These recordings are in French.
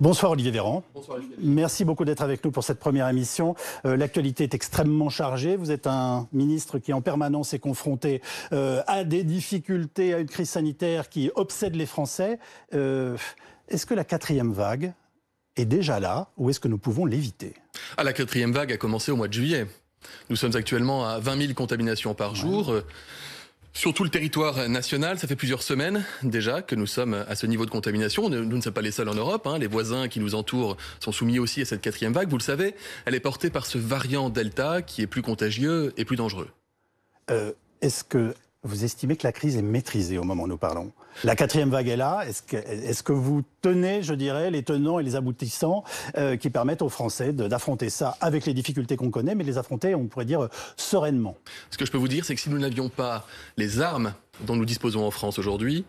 Bonsoir Olivier Véran. Bonsoir Olivier. Merci beaucoup d'être avec nous pour cette première émission. L'actualité est extrêmement chargée. Vous êtes un ministre qui en permanence est confronté à des difficultés, à une crise sanitaire qui obsède les Français. Est-ce que la quatrième vague est déjà là ou est-ce que nous pouvons l'éviter? La quatrième vague a commencé au mois de juillet. Nous sommes actuellement à 20 000 contaminations par jour. Sur tout le territoire national, ça fait plusieurs semaines déjà que nous sommes à ce niveau de contamination. Nous ne sommes pas les seuls en Europe. Les voisins qui nous entourent sont soumis aussi à cette quatrième vague. Vous le savez, elle est portée par ce variant Delta qui est plus contagieux et plus dangereux. Est-ce que vous estimez que la crise est maîtrisée au moment où nous parlons? La quatrième vague est là. Est-ce que vous tenez, je dirais, les tenants et les aboutissants qui permettent aux Français d'affronter ça avec les difficultés qu'on connaît, mais de les affronter, on pourrait dire, sereinement? Ce que je peux vous dire, c'est que si nous n'avions pas les armes dont nous disposons en France aujourd'hui,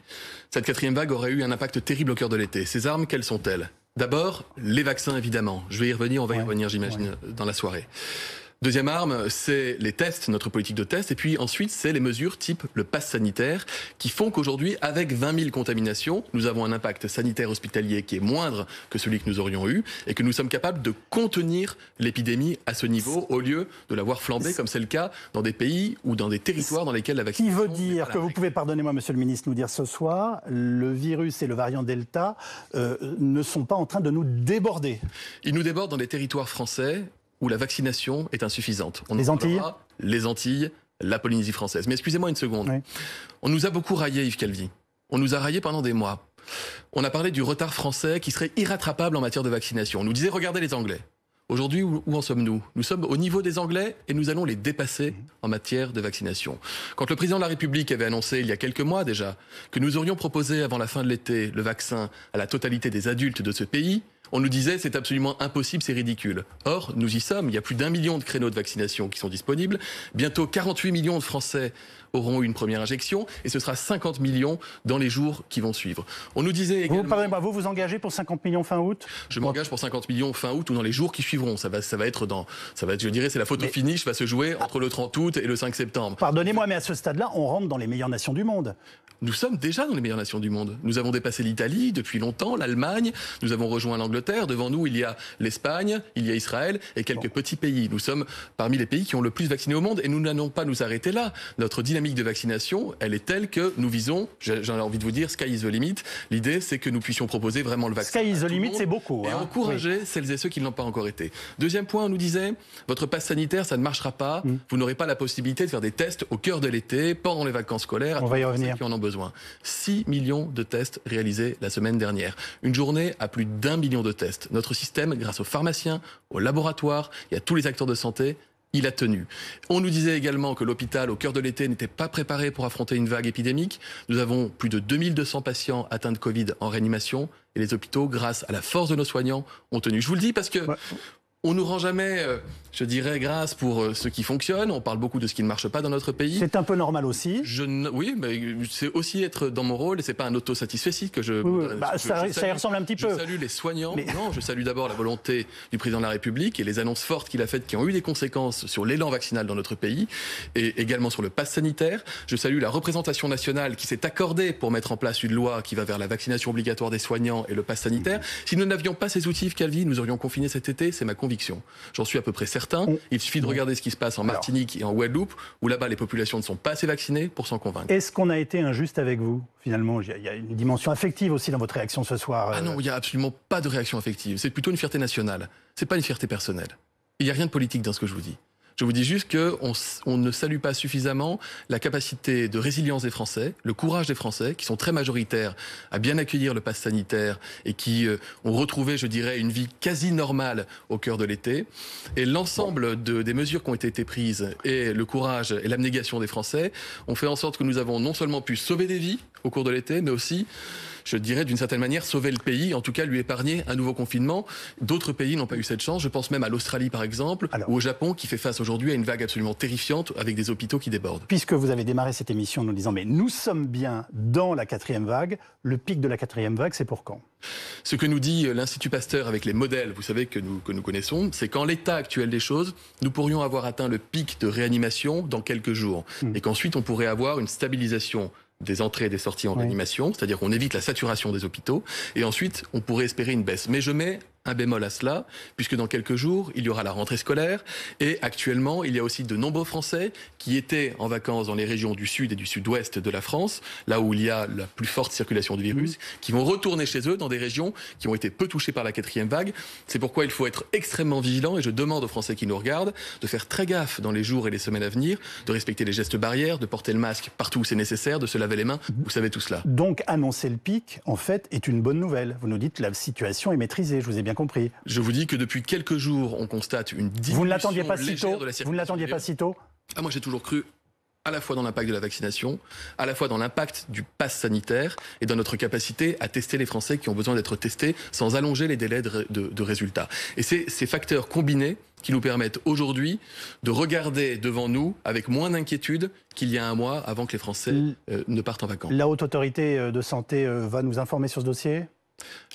cette quatrième vague aurait eu un impact terrible au cœur de l'été. Ces armes, quelles sont-elles? D'abord, les vaccins, évidemment. Je vais y revenir, on va y revenir, j'imagine, dans la soirée. Deuxième arme, c'est les tests, notre politique de tests. Et puis ensuite, c'est les mesures type le pass sanitaire qui font qu'aujourd'hui, avec 20 000 contaminations, nous avons un impact sanitaire hospitalier qui est moindre que celui que nous aurions eu et que nous sommes capables de contenir l'épidémie à ce niveau au lieu de la voir flamber comme c'est le cas dans des pays ou dans des territoires dans lesquels la vaccination... Qui veut dire que vous pouvez, pardonnez-moi monsieur le ministre, nous dire ce soir, le virus et le variant Delta ne sont pas en train de nous déborder? Ils nous débordent dans les territoires français où la vaccination est insuffisante. Les Antilles ? Les Antilles, la Polynésie française. Mais excusez-moi une seconde. Oui. On nous a beaucoup raillé, Yves Calvi. On nous a raillé pendant des mois. On a parlé du retard français qui serait irrattrapable en matière de vaccination. On nous disait, regardez les Anglais. Aujourd'hui, où en sommes-nous? Nous sommes au niveau des Anglais et nous allons les dépasser en matière de vaccination. Quand le président de la République avait annoncé, il y a quelques mois déjà, que nous aurions proposé avant la fin de l'été le vaccin à la totalité des adultes de ce pays, on nous disait c'est absolument impossible, c'est ridicule. Or, nous y sommes. Il y a plus d'1 million de créneaux de vaccination qui sont disponibles. Bientôt 48 millions de Français auront eu une première injection et ce sera 50 millions dans les jours qui vont suivre. On nous disait également... Vous vous engagez pour 50 millions fin août? Je m'engage pour 50 millions fin août ou dans les jours qui suivront. Ça va être, je dirais, c'est la photo finish va se jouer entre le 30 août et le 5 septembre. Pardonnez-moi, mais à ce stade-là, on rentre dans les meilleures nations du monde. Nous sommes déjà dans les meilleures nations du monde. Nous avons dépassé l'Italie depuis longtemps, l'Allemagne, nous avons rejoint l'Angleterre. Devant nous, il y a l'Espagne, il y a Israël et quelques petits pays. Nous sommes parmi les pays qui ont le plus vacciné au monde et nous n'allons pas nous arrêter là. Notre dynamique de vaccination, elle est telle que nous visons, j'ai envie de vous dire, sky is the limit. L'idée, c'est que nous puissions proposer vraiment le vaccin. Sky is the limit, c'est beaucoup. Et encourager celles et ceux qui ne l'ont pas encore été. Deuxième point, on nous disait, votre passe sanitaire, ça ne marchera pas. Vous n'aurez pas la possibilité de faire des tests au cœur de l'été, pendant les vacances scolaires, on va y tous revenir. ceux qui en ont besoin. 6 millions de tests réalisés la semaine dernière. Une journée à plus d'1 million de tests. Notre système, grâce aux pharmaciens, aux laboratoires et à tous les acteurs de santé, il a tenu. On nous disait également que l'hôpital, au cœur de l'été, n'était pas préparé pour affronter une vague épidémique. Nous avons plus de 2200 patients atteints de Covid en réanimation et les hôpitaux, grâce à la force de nos soignants, ont tenu. Je vous le dis parce que... On nous rend jamais, je dirais, grâce pour ce qui fonctionne. On parle beaucoup de ce qui ne marche pas dans notre pays. C'est un peu normal aussi. Oui, mais c'est aussi être dans mon rôle et c'est pas un auto-satisfecit que je... ça y ressemble un petit peu. Je salue les soignants. Non, je salue d'abord la volonté du président de la République et les annonces fortes qu'il a faites qui ont eu des conséquences sur l'élan vaccinal dans notre pays et également sur le pass sanitaire. Je salue la représentation nationale qui s'est accordée pour mettre en place une loi qui va vers la vaccination obligatoire des soignants et le pass sanitaire. Si nous n'avions pas ces outils, Yves Calvi, nous aurions confiné cet été, c'est ma conviction. J'en suis à peu près certain. Il suffit de regarder ce qui se passe en Martinique et en Guadeloupe, où là-bas les populations ne sont pas assez vaccinées pour s'en convaincre. Est-ce qu'on a été injuste avec vous, finalement? Il y a une dimension affective aussi dans votre réaction ce soir. Ah non, il n'y a absolument pas de réaction affective. C'est plutôt une fierté nationale. C'est pas une fierté personnelle. Il n'y a rien de politique dans ce que je vous dis. Je vous dis juste qu'on ne salue pas suffisamment la capacité de résilience des Français, le courage des Français, qui sont très majoritaires à bien accueillir le pass sanitaire et qui ont retrouvé, je dirais, une vie quasi normale au cœur de l'été. Et l'ensemble des mesures qui ont été prises et le courage et l'abnégation des Français ont fait en sorte que nous avons non seulement pu sauver des vies au cours de l'été, mais aussi, je dirais d'une certaine manière, sauver le pays, en tout cas lui épargner un nouveau confinement. D'autres pays n'ont pas eu cette chance. Je pense même à l'Australie par exemple, ou au Japon qui fait face aujourd'hui à une vague absolument terrifiante avec des hôpitaux qui débordent. Puisque vous avez démarré cette émission en nous disant mais nous sommes bien dans la quatrième vague, le pic de la quatrième vague c'est pour quand? Ce que nous dit l'Institut Pasteur avec les modèles, vous savez, que nous connaissons, c'est qu'en l'état actuel des choses, nous pourrions avoir atteint le pic de réanimation dans quelques jours et qu'ensuite on pourrait avoir une stabilisation des entrées et des sorties en réanimation, c'est-à-dire qu'on évite la saturation des hôpitaux, et ensuite on pourrait espérer une baisse. Mais je mets un bémol à cela, puisque dans quelques jours, il y aura la rentrée scolaire, et actuellement, il y a aussi de nombreux Français qui étaient en vacances dans les régions du sud et du sud-ouest de la France, là où il y a la plus forte circulation du virus, qui vont retourner chez eux dans des régions qui ont été peu touchées par la 4e vague. C'est pourquoi il faut être extrêmement vigilant, et je demande aux Français qui nous regardent de faire très gaffe dans les jours et les semaines à venir, de respecter les gestes barrières, de porter le masque partout où c'est nécessaire, de se laver les mains, vous savez tout cela. Donc annoncer le pic, en fait, est une bonne nouvelle. Vous nous dites que la situation est maîtrisée, je vous ai bien compris. Je vous dis que depuis quelques jours, on constate une diminution Vous ne l'attendiez pas si tôt. de la circulation. Vous ne l'attendiez pas si tôt. Ah, moi j'ai toujours cru à la fois dans l'impact de la vaccination, à la fois dans l'impact du pass sanitaire et dans notre capacité à tester les Français qui ont besoin d'être testés sans allonger les délais de résultats. Et c'est ces facteurs combinés qui nous permettent aujourd'hui de regarder devant nous avec moins d'inquiétude qu'il y a un mois avant que les Français ne partent en vacances. La Haute Autorité de Santé va nous informer sur ce dossier ?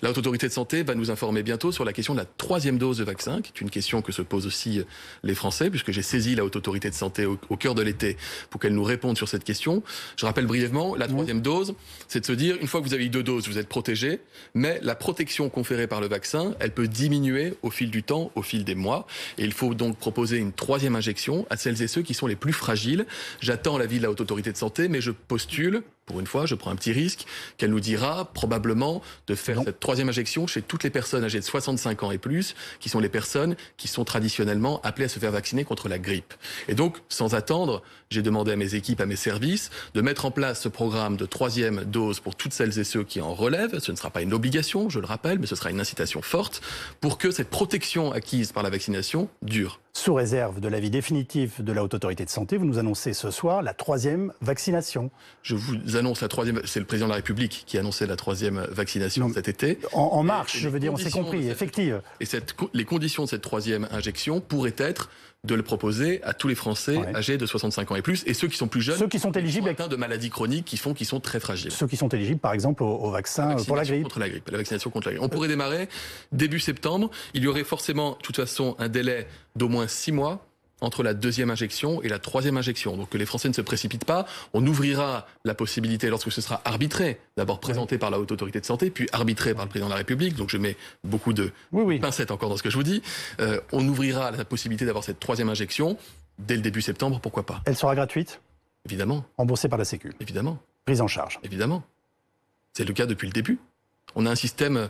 La Haute Autorité de Santé va nous informer bientôt sur la question de la 3e dose de vaccin, qui est une question que se posent aussi les Français, puisque j'ai saisi la Haute Autorité de Santé au cœur de l'été pour qu'elle nous réponde sur cette question. Je rappelle brièvement, la 3e dose, c'est de se dire, une fois que vous avez eu 2 doses, vous êtes protégé, mais la protection conférée par le vaccin, elle peut diminuer au fil du temps, au fil des mois, et il faut donc proposer une 3e injection à celles et ceux qui sont les plus fragiles. J'attends l'avis de la Haute Autorité de Santé, mais je postule, pour une fois, je prends un petit risque, qu'elle nous dira probablement de faire cette 3e injection chez toutes les personnes âgées de 65 ans et plus, qui sont les personnes qui sont traditionnellement appelées à se faire vacciner contre la grippe. Et donc, sans attendre, j'ai demandé à mes équipes, à mes services, de mettre en place ce programme de 3e dose pour toutes celles et ceux qui en relèvent. Ce ne sera pas une obligation, je le rappelle, mais ce sera une incitation forte pour que cette protection acquise par la vaccination dure. Sous réserve de l'avis définitif de la Haute Autorité de Santé, vous nous annoncez ce soir la 3e vaccination. Je vous annonce la 3e, c'est le président de la République qui a annoncé la 3e vaccination cet été. En marche, je veux dire, on s'est compris, effective. Et les conditions de cette 3e injection pourraient être de le proposer à tous les Français âgés de 65 ans et plus, et ceux qui sont plus jeunes, ceux qui sont éligibles, atteints de maladies chroniques qui sont très fragiles. Ceux qui sont éligibles, par exemple, au vaccin pour la grippe. Contre la grippe, la vaccination contre la grippe. On pourrait démarrer début septembre. Il y aurait forcément, de toute façon, un délai d'au moins 6 mois entre la 2e injection et la 3e injection. Donc que les Français ne se précipitent pas. On ouvrira la possibilité, lorsque ce sera arbitré, d'abord présenté par la Haute Autorité de Santé, puis arbitré par le Président de la République. Donc je mets beaucoup de pincettes encore dans ce que je vous dis. On ouvrira la possibilité d'avoir cette 3e injection dès le début septembre, pourquoi pas. Elle sera gratuite ? Évidemment. Remboursée par la Sécu ? Évidemment. Prise en charge ? Évidemment. C'est le cas depuis le début. On a un système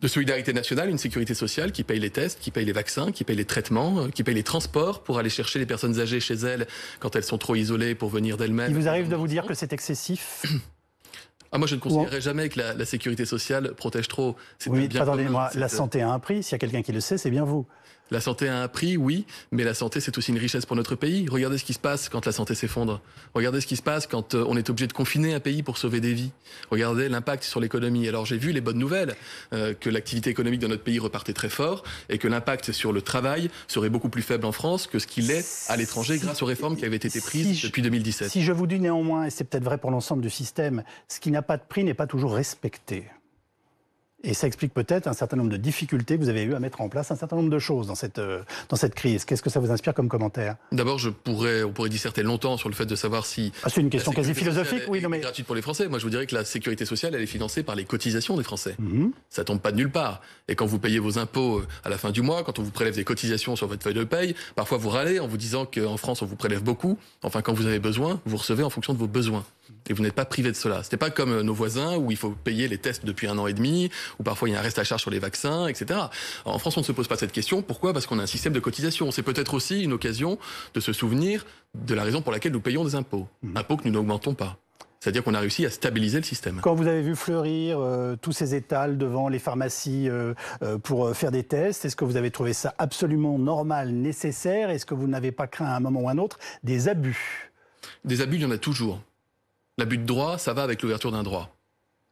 de solidarité nationale, une sécurité sociale qui paye les tests, qui paye les vaccins, qui paye les traitements, qui paye les transports pour aller chercher les personnes âgées chez elles quand elles sont trop isolées pour venir d'elles-mêmes. Il vous arrive de vous dire que c'est excessif ? Moi, je ne considérerais jamais que la sécurité sociale protège trop. Oui, pardonnez-moi, la santé a un prix. S'il y a quelqu'un qui le sait, c'est bien vous. La santé a un prix, oui, mais la santé, c'est aussi une richesse pour notre pays. Regardez ce qui se passe quand la santé s'effondre. Regardez ce qui se passe quand on est obligé de confiner un pays pour sauver des vies. Regardez l'impact sur l'économie. Alors j'ai vu les bonnes nouvelles, que l'activité économique dans notre pays repartait très fort et que l'impact sur le travail serait beaucoup plus faible en France que ce qu'il est à l'étranger grâce aux réformes qui avaient été prises depuis 2017. Si je vous dis néanmoins, et c'est peut-être vrai pour l'ensemble du système, ce qui n'a pas de prix n'est pas toujours respecté. Et ça explique peut-être un certain nombre de difficultés que vous avez eu à mettre en place, un certain nombre de choses dans cette crise. Qu'est-ce que ça vous inspire comme commentaire ? D'abord, on pourrait disserter longtemps sur le fait de savoir si... c'est une question quasi philosophique, oui. Est gratuite pour les Français. Moi, je vous dirais que la sécurité sociale, elle est financée par les cotisations des Français. Ça tombe pas de nulle part. Et quand vous payez vos impôts à la fin du mois, quand on vous prélève des cotisations sur votre feuille de paye, parfois vous râlez en vous disant qu'en France, on vous prélève beaucoup. Enfin, quand vous avez besoin, vous recevez en fonction de vos besoins. Et vous n'êtes pas privé de cela. C'était pas comme nos voisins où il faut payer les tests depuis 1 an et demi, où parfois il y a un reste à charge sur les vaccins, etc. Alors, en France, on ne se pose pas cette question. Pourquoi ? Parce qu'on a un système de cotisation. C'est peut-être aussi une occasion de se souvenir de la raison pour laquelle nous payons des impôts. Impôts que nous n'augmentons pas. C'est-à-dire qu'on a réussi à stabiliser le système. Quand vous avez vu fleurir tous ces étals devant les pharmacies pour faire des tests, est-ce que vous avez trouvé ça absolument normal, nécessaire ? Est-ce que vous n'avez pas craint à un moment ou à un autre des abus ? Des abus, il y en a toujours. L'abus de droit, ça va avec l'ouverture d'un droit.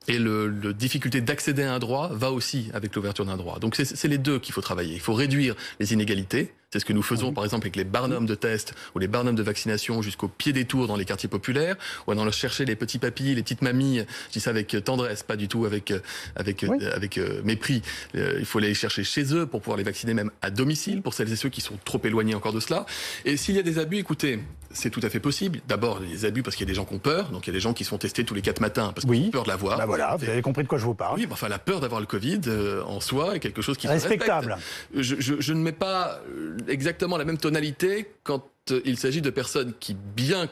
Et la difficulté d'accéder à un droit va aussi avec l'ouverture d'un droit. Donc c'est les deux qu'il faut travailler. Il faut réduire les inégalités, C'est ce que nous faisons, par exemple, avec les barnums de test ou les barnums de vaccination jusqu'au pied des tours dans les quartiers populaires, où on allant chercher les petits papis, les petites mamies. Je dis ça avec tendresse, pas du tout avec mépris. Il faut les chercher chez eux pour pouvoir les vacciner même à domicile, pour celles et ceux qui sont trop éloignés encore de cela. Et s'il y a des abus, écoutez, c'est tout à fait possible. D'abord, les abus parce qu'il y a des gens qui ont peur. Donc il y a des gens qui sont testés tous les 4 matins parce qu'ils ont peur de l'avoir. Bah voilà, vous avez compris de quoi je vous parle. Oui, enfin la peur d'avoir le Covid en soi est quelque chose qui respectable. Je ne mets pas exactement la même tonalité quand il s'agit de personnes qui, bien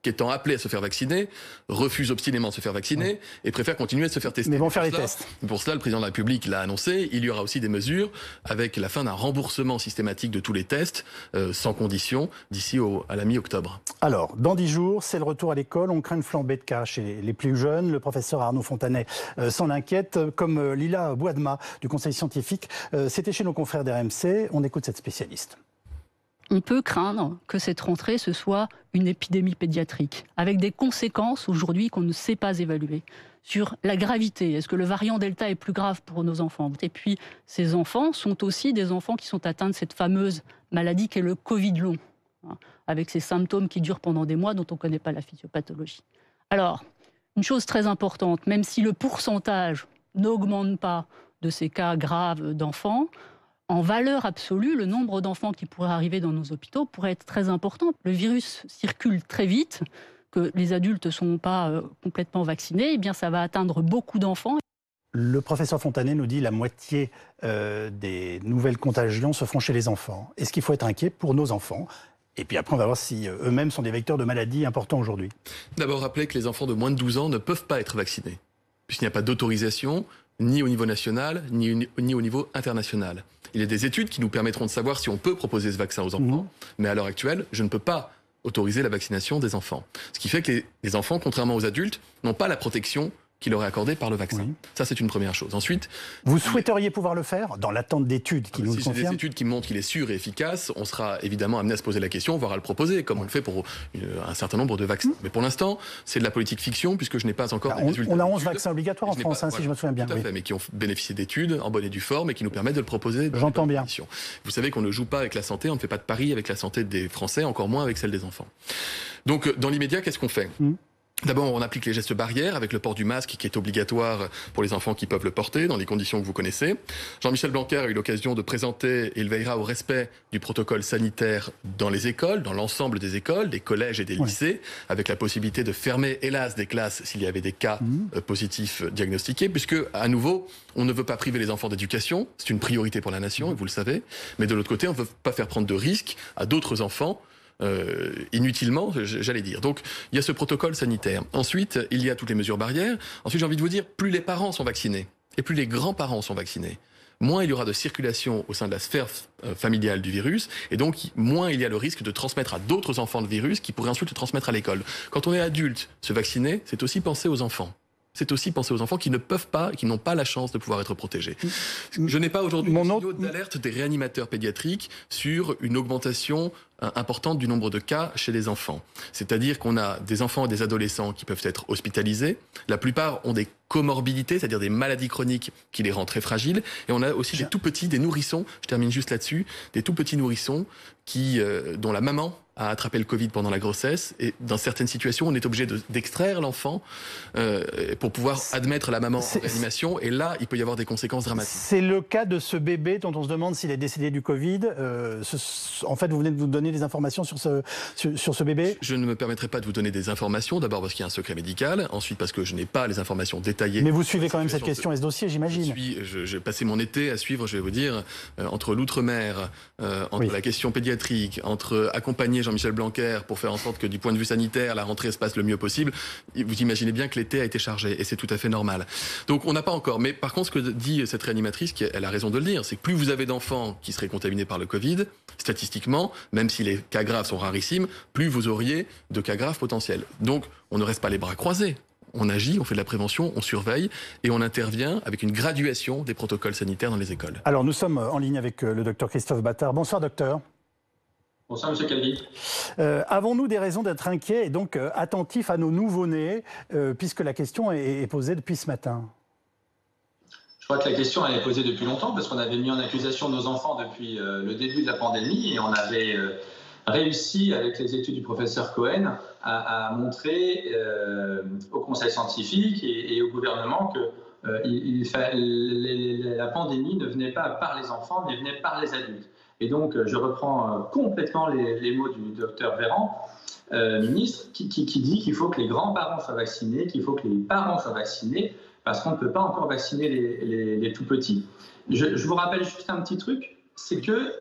qu'étant appelés à se faire vacciner, refusent obstinément de se faire vacciner et préfèrent continuer de se faire tester. Mais vont faire les tests. Pour cela, le président de la République l'a annoncé, il y aura aussi des mesures avec la fin d'un remboursement systématique de tous les tests, sans condition, d'ici à la mi-octobre. Alors, dans 10 jours, c'est le retour à l'école. On craint une flambée de cas chez les plus jeunes. Le professeur Arnaud Fontanet s'en inquiète, comme Lila Boadma du Conseil scientifique. C'était chez nos confrères d'RMC. On écoute cette spécialiste. On peut craindre que cette rentrée, ce soit une épidémie pédiatrique, avec des conséquences aujourd'hui qu'on ne sait pas évaluer. Sur la gravité, est-ce que le variant Delta est plus grave pour nos enfants? Et puis, ces enfants sont aussi des enfants qui sont atteints de cette fameuse maladie qu'est le Covid long, avec ces symptômes qui durent pendant des mois dont on ne connaît pas la physiopathologie. Alors, une chose très importante, même si le pourcentage n'augmente pas de ces cas graves d'enfants, en valeur absolue, le nombre d'enfants qui pourraient arriver dans nos hôpitaux pourrait être très important. Le virus circule très vite, que les adultes ne sont pas complètement vaccinés, eh bien ça va atteindre beaucoup d'enfants. Le professeur Fontanet nous dit que la moitié des nouvelles contagions se font chez les enfants. Est-ce qu'il faut être inquiet pour nos enfants? Et puis après, on va voir si eux-mêmes sont des vecteurs de maladies importants aujourd'hui. D'abord, rappeler que les enfants de moins de 12 ans ne peuvent pas être vaccinés, puisqu'il n'y a pas d'autorisation, ni au niveau national, ni au niveau international. Il y a des études qui nous permettront de savoir si on peut proposer ce vaccin aux enfants, mais à l'heure actuelle, je ne peux pas autoriser la vaccination des enfants. Ce qui fait que les enfants, contrairement aux adultes, n'ont pas la protection qui leur est accordée par le vaccin. Ça, c'est une première chose. Ensuite, vous souhaiteriez pouvoir le faire dans l'attente d'études qui nous le confirment? Si c'est des études qui montrent qu'il est sûr et efficace, on sera évidemment amené à se poser la question, voire à le proposer, comme on le fait pour un certain nombre de vaccins. Mais pour l'instant, c'est de la politique fiction, puisque je n'ai pas encore les résultats. On a 11 vaccins obligatoires en France, si je me souviens bien. Tout à fait, mais qui ont bénéficié d'études en bonne et due forme et qui nous permettent de le proposer. J'entends bien. Vous savez qu'on ne joue pas avec la santé, on ne fait pas de pari avec la santé des Français, encore moins avec celle des enfants. Donc, dans l'immédiat, qu'est-ce qu'on fait ? D'abord, on applique les gestes barrières avec le port du masque qui est obligatoire pour les enfants qui peuvent le porter dans les conditions que vous connaissez. Jean-Michel Blanquer a eu l'occasion de présenter et il veillera au respect du protocole sanitaire dans les écoles, dans l'ensemble des écoles, des collèges et des lycées, avec la possibilité de fermer, hélas, des classes s'il y avait des cas positifs diagnostiqués, puisque, à nouveau, on ne veut pas priver les enfants d'éducation, c'est une priorité pour la nation, et vous le savez, mais de l'autre côté, on ne veut pas faire prendre de risques à d'autres enfants inutilement, j'allais dire. Donc, il y a ce protocole sanitaire. Ensuite, il y a toutes les mesures barrières. Ensuite, j'ai envie de vous dire, plus les parents sont vaccinés et plus les grands-parents sont vaccinés, moins il y aura de circulation au sein de la sphère familiale du virus, et donc moins il y a le risque de transmettre à d'autres enfants le virus qui pourraient ensuite le transmettre à l'école. Quand on est adulte, se vacciner, c'est aussi penser aux enfants. C'est aussi penser aux enfants qui ne peuvent pas, qui n'ont pas la chance de pouvoir être protégés. Je n'ai pas aujourd'hui de signaux d'alerte des réanimateurs pédiatriques sur une augmentation importante du nombre de cas chez les enfants. C'est-à-dire qu'on a des enfants et des adolescents qui peuvent être hospitalisés. La plupart ont des comorbidités, c'est-à-dire des maladies chroniques qui les rendent très fragiles. Et on a aussi des tout petits, des nourrissons, je termine juste là-dessus, des tout petits nourrissons dont la maman a attrapé le Covid pendant la grossesse. Et dans certaines situations, on est obligé d'extraire l'enfant pour pouvoir admettre la maman en réanimation. Et là, il peut y avoir des conséquences dramatiques. C'est le cas de ce bébé dont on se demande s'il est décédé du Covid. En fait, vous venez de vous donner des informations sur ce bébé? Je ne me permettrai pas de vous donner des informations. D'abord parce qu'il y a un secret médical. Ensuite parce que je n'ai pas les informations détaillées. Mais vous suivez quand même cette question et ce dossier, j'imagine. J'ai passé mon été à suivre, je vais vous dire, entre l'outre-mer, entre la question pédiatrique, entre accompagner Jean-Michel Blanquer pour faire en sorte que du point de vue sanitaire, la rentrée se passe le mieux possible. Vous imaginez bien que l'été a été chargé et c'est tout à fait normal. Donc on n'a pas encore. Mais par contre, ce que dit cette réanimatrice, elle a raison de le dire, c'est que plus vous avez d'enfants qui seraient contaminés par le Covid, statistiquement, même si les cas graves sont rarissimes, plus vous auriez de cas graves potentiels. Donc on ne reste pas les bras croisés. On agit, on fait de la prévention, on surveille et on intervient avec une graduation des protocoles sanitaires dans les écoles. Alors nous sommes en ligne avec le docteur Christophe Battard. Bonsoir docteur. Bonsoir M. Calvi. Avons-nous des raisons d'être inquiets et donc attentifs à nos nouveau-nés, puisque la question est posée depuis ce matin? Je crois que la question elle est posée depuis longtemps parce qu'on avait mis en accusation nos enfants depuis le début de la pandémie et on avait réussi avec les études du professeur Cohen à montrer au Conseil scientifique et au gouvernement que la pandémie ne venait pas par les enfants mais venait par les adultes. Et donc je reprends complètement les mots du docteur Véran, ministre, qui dit qu'il faut que les grands-parents soient vaccinés, qu'il faut que les parents soient vaccinés, parce qu'on ne peut pas encore vacciner les tout-petits. Je vous rappelle juste un petit truc, c'est que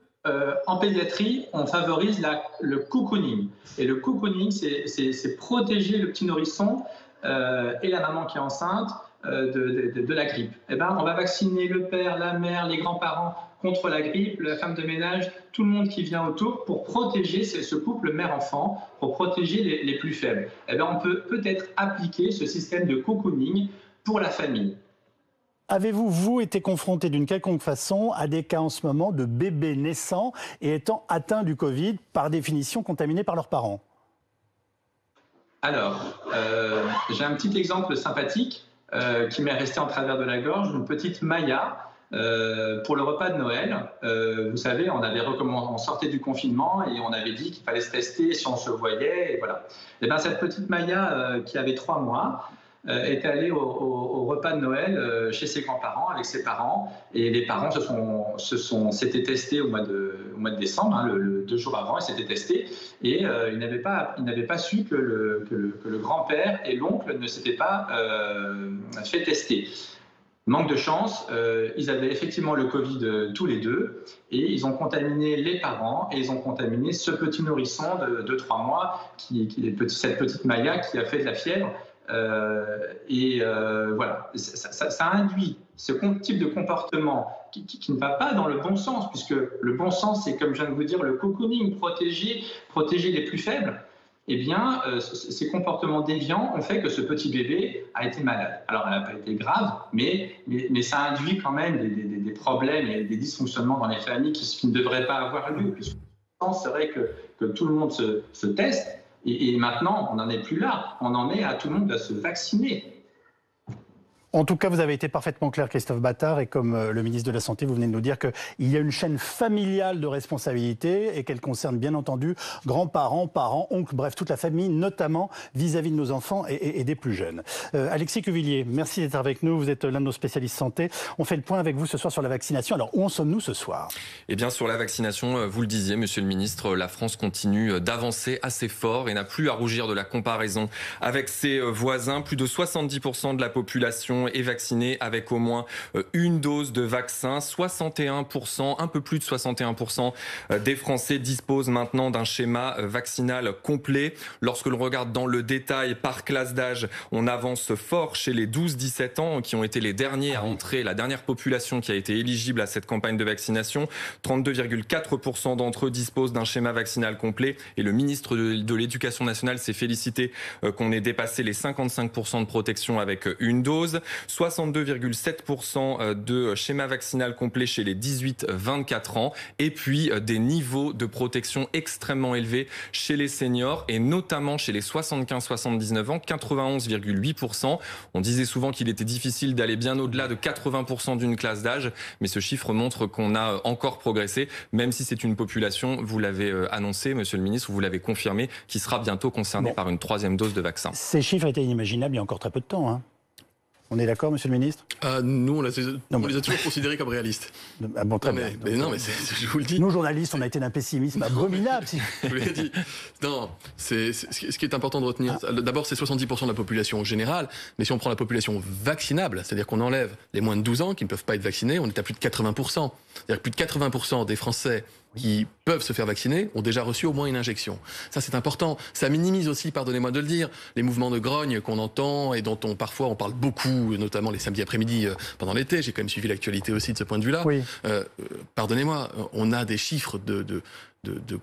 en pédiatrie, on favorise le cocooning. Et le cocooning, c'est protéger le petit nourrisson et la maman qui est enceinte de la grippe. Eh ben, on va vacciner le père, la mère, les grands-parents contre la grippe, la femme de ménage, tout le monde qui vient autour pour protéger ce couple mère-enfant, pour protéger les plus faibles. Eh ben, on peut peut-être appliquer ce système de cocooning pour la famille. Avez-vous, vous, été confronté d'une quelconque façon à des cas en ce moment de bébés naissants et étant atteints du Covid, par définition contaminés par leurs parents? Alors, j'ai un petit exemple sympathique qui m'est resté en travers de la gorge, une petite Maya. Pour le repas de Noël, vous savez, on sortait du confinement et on avait dit qu'il fallait se tester si on se voyait. Et voilà. Et ben, cette petite Maya qui avait 3 mois est allée au repas de Noël chez ses grands-parents avec ses parents. Et les parents s'étaient testés au mois de décembre, hein, 2 jours avant, ils s'étaient testés. Et ils n'avaient pas su que le grand-père et l'oncle ne s'étaient pas fait tester. Manque de chance, ils avaient effectivement le Covid tous les deux et ils ont contaminé les parents et ils ont contaminé ce petit nourrisson de 3 mois, cette petite Maya qui a fait de la fièvre. Voilà, ça induit ce type de comportement qui ne va pas dans le bon sens, puisque le bon sens, c'est comme je viens de vous dire, le cocooning, protéger les plus faibles. Eh bien, ces comportements déviants ont fait que ce petit bébé a été malade. Alors, elle n'a pas été grave, mais ça induit quand même des problèmes et des dysfonctionnements dans les familles qui ne devraient pas avoir lieu, puisque le sens serait que tout le monde se teste. Et maintenant, on n'en est plus là. On en est à tout le monde doit se vacciner. En tout cas, vous avez été parfaitement clair, Christophe Battard, et comme le ministre de la Santé, vous venez de nous dire qu'il y a une chaîne familiale de responsabilité et qu'elle concerne bien entendu grands-parents, parents, oncles, bref, toute la famille, notamment vis-à-vis de nos enfants et des plus jeunes. Alexis Cuvillier, merci d'être avec nous. Vous êtes l'un de nos spécialistes santé. On fait le point avec vous ce soir sur la vaccination. Alors, où en sommes-nous ce soir? Eh bien, sur la vaccination, vous le disiez, monsieur le ministre, la France continue d'avancer assez fort et n'a plus à rougir de la comparaison avec ses voisins. Plus de 70% de la population est vaccinée avec au moins une dose de vaccin. 61%, un peu plus de 61% des Français disposent maintenant d'un schéma vaccinal complet. Lorsque l'on regarde dans le détail par classe d'âge, on avance fort chez les 12-17 ans qui ont été les derniers à entrer, la dernière population qui a été éligible à cette campagne de vaccination. 32,4% d'entre eux disposent d'un schéma vaccinal complet et le ministre de l'Éducation nationale s'est félicité qu'on ait dépassé les 55% de protection avec une dose. 62,7% de schéma vaccinal complet chez les 18-24 ans et puis des niveaux de protection extrêmement élevés chez les seniors et notamment chez les 75-79 ans, 91,8%. On disait souvent qu'il était difficile d'aller bien au-delà de 80% d'une classe d'âge, mais ce chiffre montre qu'on a encore progressé, même si c'est une population, vous l'avez annoncé, monsieur le ministre, vous l'avez confirmé, qui sera bientôt concernée par une 3e dose de vaccin. Ces chiffres étaient inimaginables il y a encore très peu de temps, hein. On est d'accord, monsieur le ministre? Nous, on les a toujours considérés comme réalistes. Ah bon, très bien. Mais non, mais je vous le dis. Nous, journalistes, on a été d'un pessimisme abominable. Je vous l'ai dit. Non, ce qui est important de retenir, d'abord, c'est 70% de la population générale, mais si on prend la population vaccinable, c'est-à-dire qu'on enlève les moins de 12 ans qui ne peuvent pas être vaccinés, on est à plus de 80%. C'est-à-dire que plus de 80% des Français qui peuvent se faire vacciner ont déjà reçu au moins une injection. Ça, c'est important. Ça minimise aussi, pardonnez-moi de le dire, les mouvements de grogne qu'on entend et dont parfois on parle beaucoup, notamment les samedis après-midi pendant l'été. J'ai quand même suivi l'actualité aussi de ce point de vue-là. Oui. Pardonnez-moi, on a des chiffres de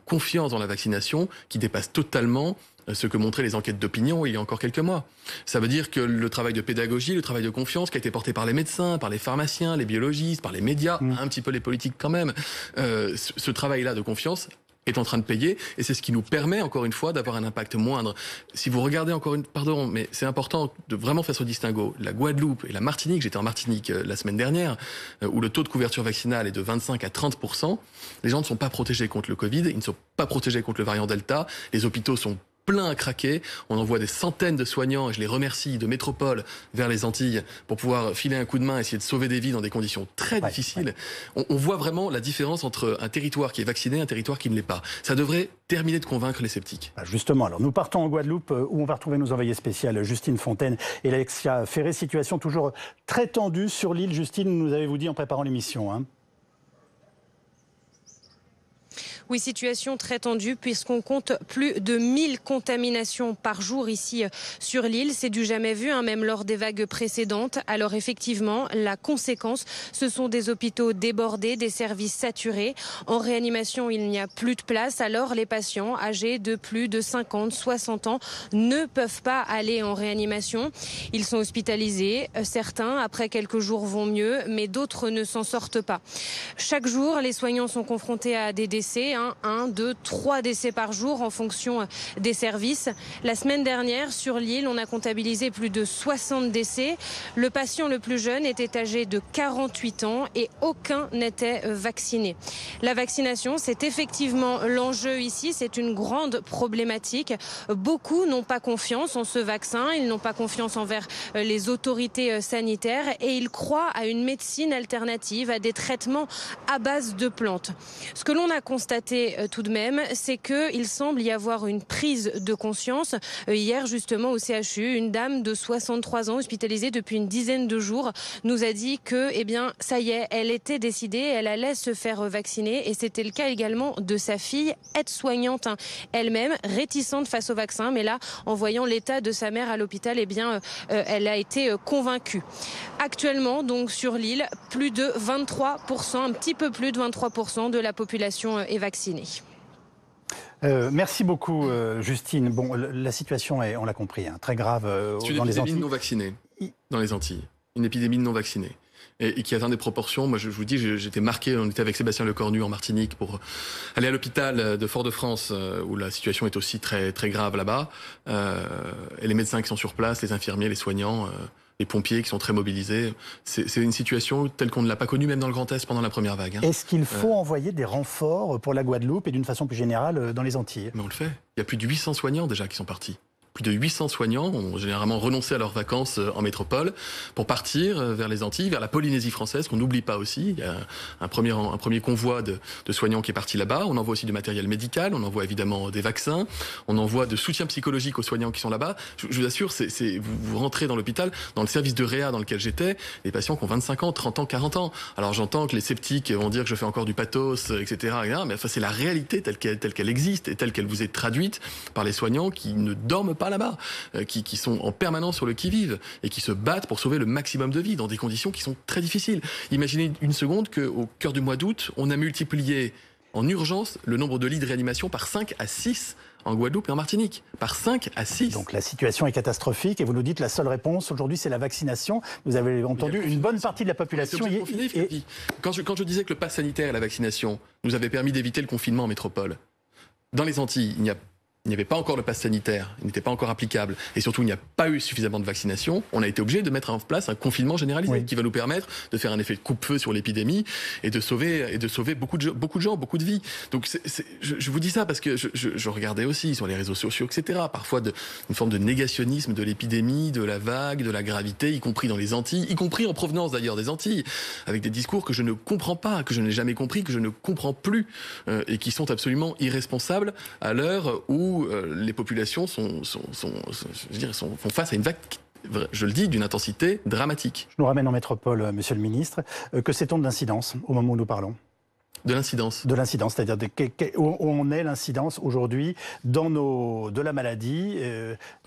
confiance dans la vaccination qui dépassent totalement ce que montraient les enquêtes d'opinion il y a encore quelques mois. Ça veut dire que le travail de pédagogie, le travail de confiance qui a été porté par les médecins, par les pharmaciens, les biologistes, par les médias, un petit peu les politiques quand même, ce travail-là de confiance est en train de payer, et c'est ce qui nous permet, encore une fois, d'avoir un impact moindre. Si vous regardez pardon, mais c'est important de vraiment faire ce distinguo. La Guadeloupe et la Martinique, j'étais en Martinique la semaine dernière, où le taux de couverture vaccinale est de 25 à 30%. Les gens ne sont pas protégés contre le Covid, ils ne sont pas protégés contre le variant Delta. Les hôpitaux sont plein à craquer. On envoie des centaines de soignants, et je les remercie, de métropole vers les Antilles pour pouvoir filer un coup de main, essayer de sauver des vies dans des conditions très difficiles. On voit vraiment la différence entre un territoire qui est vacciné et un territoire qui ne l'est pas. Ça devrait terminer de convaincre les sceptiques. Justement, alors nous partons en Guadeloupe où on va retrouver nos envoyés spéciales Justine Fontaine et Alexia Ferré. Situation toujours très tendue sur l'île. Justine, nous avez-vous dit en préparant l'émission, hein. Oui, situation très tendue puisqu'on compte plus de 1000 contaminations par jour ici sur l'île. C'est du jamais vu, hein, même lors des vagues précédentes. Alors effectivement, la conséquence, ce sont des hôpitaux débordés, des services saturés. En réanimation, il n'y a plus de place. Alors les patients âgés de plus de 50, 60 ans ne peuvent pas aller en réanimation. Ils sont hospitalisés. Certains, après quelques jours, vont mieux, mais d'autres ne s'en sortent pas. Chaque jour, les soignants sont confrontés à des décès. 1, 2, 3 décès par jour en fonction des services. La semaine dernière, sur l'île, on a comptabilisé plus de 60 décès. Le patient le plus jeune était âgé de 48 ans et aucun n'était vacciné. La vaccination, c'est effectivement l'enjeu ici. C'est une grande problématique. Beaucoup n'ont pas confiance en ce vaccin. Ils n'ont pas confiance envers les autorités sanitaires et ils croient à une médecine alternative, à des traitements à base de plantes. Ce que l'on a constaté tout de même, c'est qu'il semble y avoir une prise de conscience. Hier, justement, au CHU, une dame de 63 ans, hospitalisée depuis une dizaine de jours, nous a dit que, eh bien, ça y est, elle était décidée, elle allait se faire vacciner. Et c'était le cas également de sa fille, aide-soignante elle-même, réticente face au vaccin. Mais là, en voyant l'état de sa mère à l'hôpital, eh bien, elle a été convaincue. Actuellement, donc, sur l'île, plus de 23%, un petit peu plus de 23% de la population est vaccinée. Merci beaucoup, Justine. Bon, la situation est, on l'a compris, hein, très grave dans les Antilles. Une épidémie de non-vaccinés dans les Antilles. Une épidémie de non-vaccinés. Et qui atteint des proportions. Moi, je vous dis, j'étais marqué. On était avec Sébastien Lecornu en Martinique pour aller à l'hôpital de Fort-de-France, où la situation est aussi très, très grave là-bas. Et les médecins qui sont sur place, les infirmiers, les soignants, les pompiers qui sont très mobilisés. C'est une situation telle qu'on ne l'a pas connue même dans le Grand Est pendant la première vague. Hein. Est-ce qu'il faut envoyer des renforts pour la Guadeloupe et d'une façon plus générale dans les Antilles? Mais on le fait. Il y a plus de 800 soignants déjà qui sont partis. Plus de 800 soignants ont généralement renoncé à leurs vacances en métropole pour partir vers les Antilles, vers la Polynésie française, qu'on n'oublie pas aussi. Il y a un premier convoi de soignants qui est parti là-bas. On envoie aussi du matériel médical, on envoie évidemment des vaccins, on envoie de soutien psychologique aux soignants qui sont là-bas. Je vous assure, vous rentrez dans l'hôpital, dans le service de réa dans lequel j'étais, les patients qui ont 25 ans, 30 ans, 40 ans. Alors j'entends que les sceptiques vont dire que je fais encore du pathos, etc. Mais enfin, c'est la réalité telle qu'elle existe et telle qu'elle vous est traduite par les soignants qui ne dorment pas là-bas, qui sont en permanence sur le qui-vive et qui se battent pour sauver le maximum de vies dans des conditions qui sont très difficiles. Imaginez une seconde qu'au cœur du mois d'août, on a multiplié en urgence le nombre de lits de réanimation par 5 à 6 en Guadeloupe et en Martinique. Par 5 à 6. Donc la situation est catastrophique et vous nous dites la seule réponse aujourd'hui c'est la vaccination. Vous avez entendu une bonne partie de la population. Quand je disais que le pass sanitaire et la vaccination nous avaient permis d'éviter le confinement en métropole, dans les Antilles, il n'y avait pas encore le pass sanitaire, il n'était pas encore applicable, et surtout il n'y a pas eu suffisamment de vaccination, on a été obligé de mettre en place un confinement généralisé qui va nous permettre de faire un effet de coupe-feu sur l'épidémie et de sauver beaucoup de gens, beaucoup de vies. Donc je vous dis ça parce que je regardais aussi sur les réseaux sociaux, etc. Parfois une forme de négationnisme de l'épidémie, de la vague, de la gravité, y compris dans les Antilles, y compris en provenance d'ailleurs des Antilles, avec des discours que je ne comprends pas, que je n'ai jamais compris, que je ne comprends plus, et qui sont absolument irresponsables à l'heure où les populations font face à une vague, je le dis, d'une intensité dramatique. Je nous ramène en métropole, monsieur le ministre. Que sait-on de l'incidence au moment où nous parlons ? De l'incidence. De l'incidence, c'est-à-dire où en est l'incidence aujourd'hui de la maladie.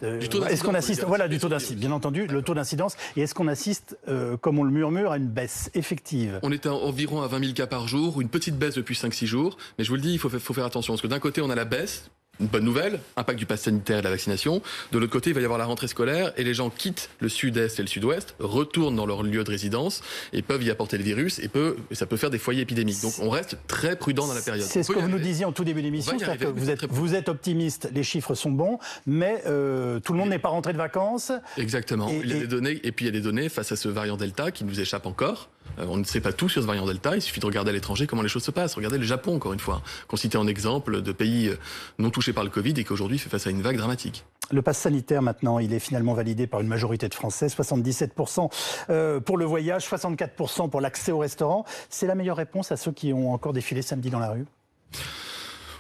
Est-ce qu'on assiste, du taux d'incidence, bien entendu, le taux d'incidence, et est-ce qu'on assiste, comme on le murmure, à une baisse effective? On était environ à 20 000 cas par jour, une petite baisse depuis 5-6 jours, mais je vous le dis, il faut faire attention, parce que d'un côté on a la baisse, une bonne nouvelle, impact du pass sanitaire et de la vaccination. De l'autre côté, il va y avoir la rentrée scolaire et les gens quittent le sud-est et le sud-ouest, retournent dans leur lieu de résidence et peuvent y apporter le virus et ça peut faire des foyers épidémiques. Donc on reste très prudent dans la période. C'est ce que vous nous disiez en tout début d'émission, c'est-à-dire que vous êtes optimiste, les chiffres sont bons, mais tout le monde n'est pas rentré de vacances. Exactement. Il y a des données, et puis il y a des données face à ce variant Delta qui nous échappe encore. On ne sait pas tout sur ce variant Delta, il suffit de regarder à l'étranger comment les choses se passent. Regardez le Japon, encore une fois, qu'on citait en exemple de pays non touchés par le Covid et qui aujourd'hui fait face à une vague dramatique. Le pass sanitaire, maintenant, il est finalement validé par une majorité de Français, 77% pour le voyage, 64% pour l'accès au restaurant. C'est la meilleure réponse à ceux qui ont encore défilé samedi dans la rue ?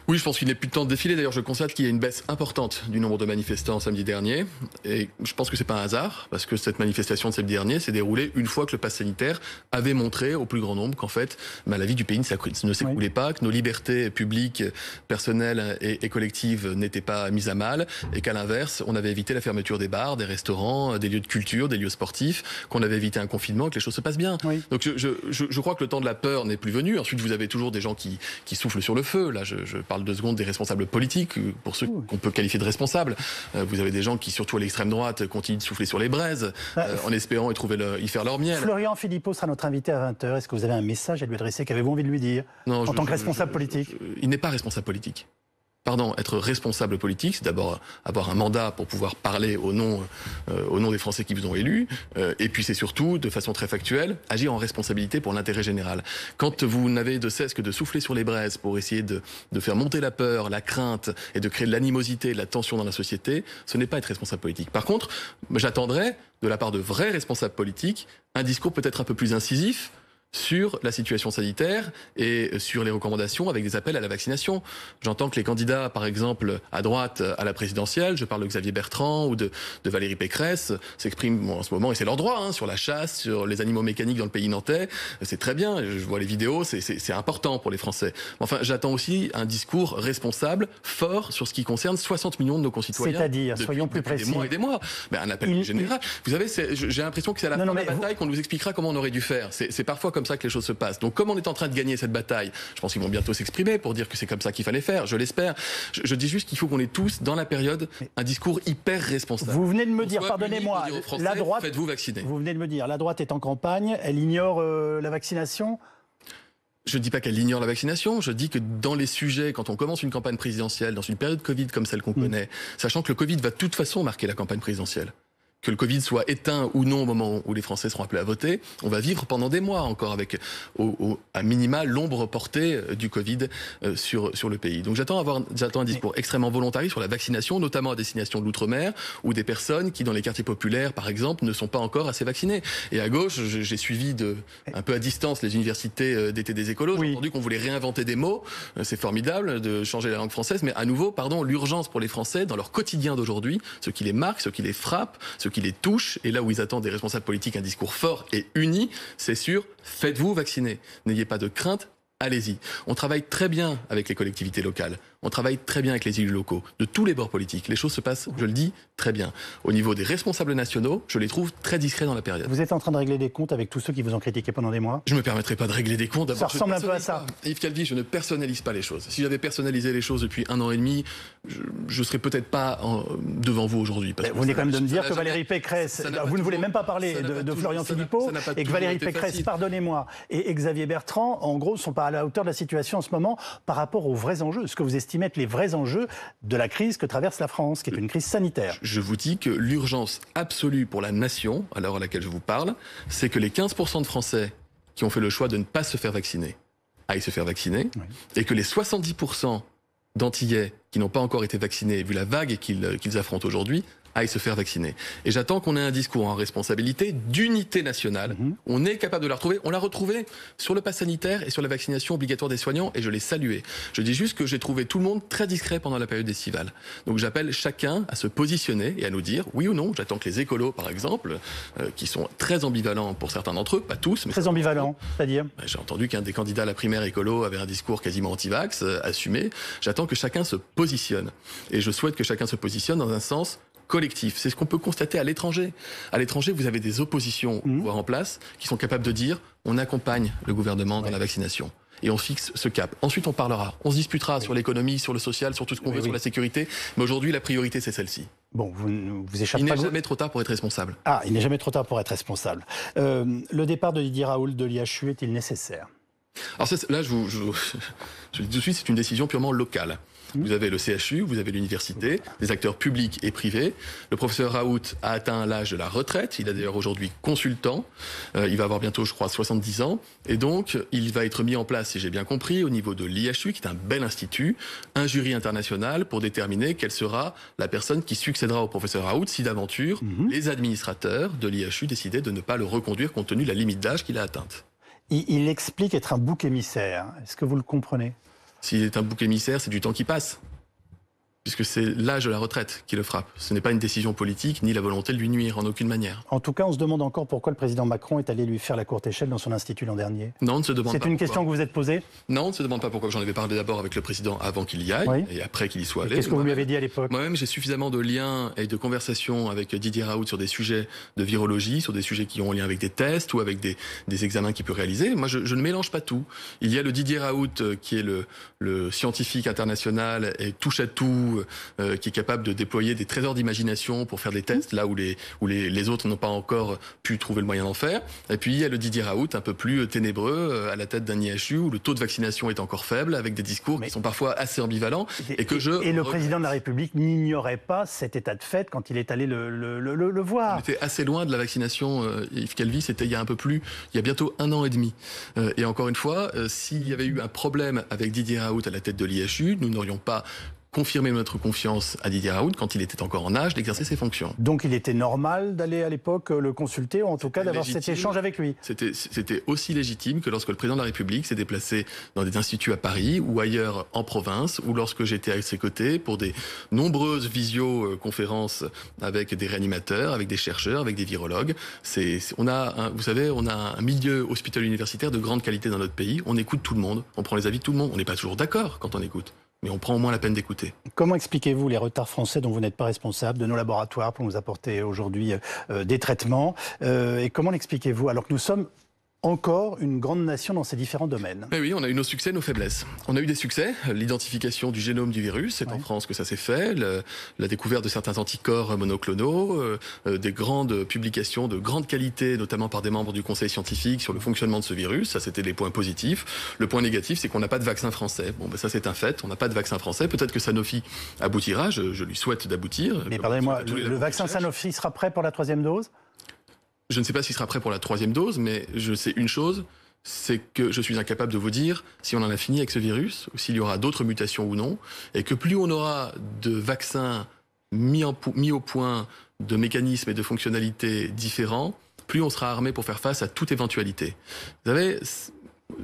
Oui, je pense qu'il n'est plus de temps de défiler. D'ailleurs, je constate qu'il y a une baisse importante du nombre de manifestants samedi dernier. Et je pense que c'est pas un hasard, parce que cette manifestation de samedi dernier s'est déroulée une fois que le pass sanitaire avait montré au plus grand nombre qu'en fait, la vie du pays ne s'écoulait pas, que nos libertés publiques, personnelles et collectives n'étaient pas mises à mal, et qu'à l'inverse, on avait évité la fermeture des bars, des restaurants, des lieux de culture, des lieux sportifs, qu'on avait évité un confinement, que les choses se passent bien. Oui. Donc je crois que le temps de la peur n'est plus venu. Ensuite, vous avez toujours des gens qui soufflent sur le feu. Là, je parle 2 secondes des responsables politiques, pour ceux qu'on peut qualifier de responsables. Vous avez des gens qui, surtout à l'extrême droite, continuent de souffler sur les braises, en espérant y faire leur miel. Florian Philippot sera notre invité à 20h. Est-ce que vous avez un message à lui adresser? Qu'avez-vous envie de lui dire en tant que responsable politique? Il n'est pas responsable politique. Pardon, être responsable politique, c'est d'abord avoir un mandat pour pouvoir parler au nom des Français qui vous ont élus, et puis c'est surtout, de façon très factuelle, agir en responsabilité pour l'intérêt général. Quand vous n'avez de cesse que de souffler sur les braises pour essayer de faire monter la peur, la crainte, et de créer de l'animosité, de la tension dans la société, ce n'est pas être responsable politique. Par contre, j'attendrai, de la part de vrais responsables politiques, un discours peut-être un peu plus incisif, sur la situation sanitaire et sur les recommandations avec des appels à la vaccination. J'entends que les candidats, par exemple, à droite à la présidentielle, je parle de Xavier Bertrand ou de Valérie Pécresse, s'expriment en ce moment, et c'est leur droit, sur la chasse, sur les animaux mécaniques dans le pays nantais. C'est très bien, je vois les vidéos, c'est important pour les Français. Enfin, j'attends aussi un discours responsable, fort, sur ce qui concerne 60 millions de nos concitoyens. C'est-à-dire, soyons plus précis. Des mois et des mois. Mais un appel général. Vous savez, j'ai l'impression que c'est à la fin de la bataille qu'on nous expliquera comment on aurait dû faire. C'est parfois comme ça que les choses se passent. Donc comme on est en train de gagner cette bataille, je pense qu'ils vont bientôt s'exprimer pour dire que c'est comme ça qu'il fallait faire, je l'espère. Je dis juste qu'il faut qu'on ait tous, dans la période, un discours hyper responsable. Vous venez de me dire, pardonnez-moi, la droite, faites-vous vacciner. Vous venez de me dire, la droite est en campagne, elle ignore la vaccination. Je ne dis pas qu'elle ignore la vaccination, je dis que dans les sujets, quand on commence une campagne présidentielle, dans une période Covid comme celle qu'on connaît, sachant que le Covid va de toute façon marquer la campagne présidentielle, que le Covid soit éteint ou non au moment où les Français seront appelés à voter, on va vivre pendant des mois encore avec, à minima, l'ombre portée du Covid sur le pays. Donc j'attends un discours extrêmement volontariste sur la vaccination, notamment à destination de l'outre-mer, ou des personnes qui, dans les quartiers populaires, par exemple, ne sont pas encore assez vaccinées. Et à gauche, j'ai suivi un peu à distance les universités d'été des écolos. J'ai entendu qu'on voulait réinventer des mots. C'est formidable de changer la langue française, mais à nouveau, l'urgence pour les Français, dans leur quotidien d'aujourd'hui, ce qui les marque, ce qui les frappe, ce qui les touche, et là où ils attendent des responsables politiques un discours fort et uni, c'est sûr, faites-vous vacciner. N'ayez pas de crainte, allez-y. On travaille très bien avec les collectivités locales, on travaille très bien avec les élus locaux, de tous les bords politiques. Les choses se passent, je le dis, très bien. Au niveau des responsables nationaux, je les trouve très discrets dans la période. Vous êtes en train de régler des comptes avec tous ceux qui vous ont critiqué pendant des mois? Je ne me permettrai pas de régler des comptes. Ça ressemble un peu à ça. Yves Calvi, je ne personnalise pas les choses. Si j'avais personnalisé les choses depuis 1 an et demi, je ne serais peut-être pas devant vous aujourd'hui. Vous venez quand même de me dire que Valérie Pécresse, vous ne voulez même pas parler de Florian Philippot, et que Valérie Pécresse, pardonnez-moi, et Xavier Bertrand, en gros, ne sont pas à la hauteur de la situation en ce moment par rapport aux vrais enjeux, ce que vous estimez être les vrais enjeux de la crise que traverse la France, qui est une crise sanitaire. Je vous dis que l'urgence absolue pour la nation, à l'heure à laquelle je vous parle, c'est que les 15% de Français qui ont fait le choix de ne pas se faire vacciner aillent se faire vacciner, et que les 70% d'Antillais qui n'ont pas encore été vaccinés, vu la vague qu'ils affrontent aujourd'hui, aillent se faire vacciner. Et j'attends qu'on ait un discours en responsabilité, d'unité nationale. On est capable de la retrouver. On l'a retrouvée sur le pass sanitaire et sur la vaccination obligatoire des soignants, et je l'ai salué. Je dis juste que j'ai trouvé tout le monde très discret pendant la période estivale. Donc j'appelle chacun à se positionner et à nous dire oui ou non. J'attends que les écolos, par exemple, qui sont très ambivalents pour certains d'entre eux, pas tous, mais très ambivalents, c'est-à-dire j'ai entendu qu'un des candidats à la primaire écolo avait un discours quasiment anti-vax, assumé. J'attends que chacun se positionne. Et je souhaite que chacun se positionne dans un sens collectif. C'est ce qu'on peut constater à l'étranger. À l'étranger, vous avez des oppositions au pouvoir en place qui sont capables de dire on accompagne le gouvernement dans la vaccination. et on fixe ce cap. Ensuite, on parlera. On se disputera sur l'économie, sur le social, sur tout ce qu'on veut, sur la sécurité. Mais aujourd'hui, la priorité, c'est celle-ci. Bon, vous échappez pas. Il n'est jamais trop tard pour être responsable. Ah, il n'est jamais trop tard pour être responsable. Le départ de Didier Raoult de l'IHU est-il nécessaire? Alors là, je le dis tout de suite, c'est une décision purement locale. Vous avez le CHU, vous avez l'université, des acteurs publics et privés. Le professeur Raoult a atteint l'âge de la retraite. Il est d'ailleurs aujourd'hui consultant. Il va avoir bientôt, je crois, 70 ans. Et donc, il va être mis en place, si j'ai bien compris, au niveau de l'IHU, qui est un bel institut, un jury international pour déterminer quelle sera la personne qui succédera au professeur Raoult si d'aventure les administrateurs de l'IHU décidaient de ne pas le reconduire compte tenu de la limite d'âge qu'il a atteinte. Il explique être un bouc émissaire. Est-ce que vous le comprenez? S'il est un bouc émissaire, c'est du temps qui passe. Puisque c'est l'âge de la retraite qui le frappe. Ce n'est pas une décision politique, ni la volonté de lui nuire en aucune manière. En tout cas, on se demande encore pourquoi le président Macron est allé lui faire la courte échelle dans son institut l'an dernier. Non, on ne se demande pas. C'est une question que vous vous êtes posée? Non, on ne se demande pas pourquoi. J'en avais parlé d'abord avec le président avant qu'il y aille, et après qu'il y soit allé. Qu'est-ce que vous lui avez dit à l'époque? Moi-même, j'ai suffisamment de liens et de conversations avec Didier Raoult sur des sujets de virologie, sur des sujets qui ont un lien avec des tests ou avec des examens qu'il peut réaliser. Moi, je ne mélange pas tout. Il y a le Didier Raoult qui est le scientifique international et touche à tout, qui est capable de déployer des trésors d'imagination pour faire des tests là où les autres n'ont pas encore pu trouver le moyen d'en faire. Et puis il y a le Didier Raoult un peu plus ténébreux à la tête d'un IHU où le taux de vaccination est encore faible avec des discours qui sont parfois assez ambivalents. Et le président de la République n'ignorait pas cet état de fait quand il est allé le voir. On était assez loin de la vaccination. Yves Calvi, c'était il y a bientôt 1 an et demi. Et encore une fois, s'il y avait eu un problème avec Didier Raoult à la tête de l'IHU, nous n'aurions pas confirmer notre confiance à Didier Raoult quand il était encore en âge d'exercer ses fonctions. Donc il était normal d'aller à l'époque le consulter, ou en tout cas d'avoir cet échange avec lui. C'était aussi légitime que lorsque le président de la République s'est déplacé dans des instituts à Paris ou ailleurs en province, ou lorsque j'étais à ses côtés pour des nombreuses visioconférences avec des réanimateurs, avec des chercheurs, avec des virologues. On a un milieu hospitalier universitaire de grande qualité dans notre pays. On écoute tout le monde, on prend les avis de tout le monde. On n'est pas toujours d'accord quand on écoute. Mais on prend au moins la peine d'écouter. Comment expliquez-vous les retards français dont vous n'êtes pas responsable, de nos laboratoires pour nous apporter aujourd'hui des traitements et comment l'expliquez-vous alors que nous sommes encore une grande nation dans ces différents domaines? Mais oui, on a eu nos succès, nos faiblesses. On a eu des succès, l'identification du génome du virus, c'est en France que ça s'est fait, la découverte de certains anticorps monoclonaux, des grandes publications de grande qualité, notamment par des membres du conseil scientifique sur le fonctionnement de ce virus, ça c'était des points positifs. Le point négatif, c'est qu'on n'a pas de vaccin français. Bon, ben ça c'est un fait, on n'a pas de vaccin français, peut-être que Sanofi aboutira, je lui souhaite d'aboutir. Mais pardonnez-moi, le vaccin Sanofi sera prêt pour la 3e dose? Je ne sais pas s'il sera prêt pour la 3e dose, mais je sais une chose, c'est que je suis incapable de vous dire si on en a fini avec ce virus, ou s'il y aura d'autres mutations ou non, et que plus on aura de vaccins mis au point, de mécanismes et de fonctionnalités différents, plus on sera armé pour faire face à toute éventualité. Vous savez,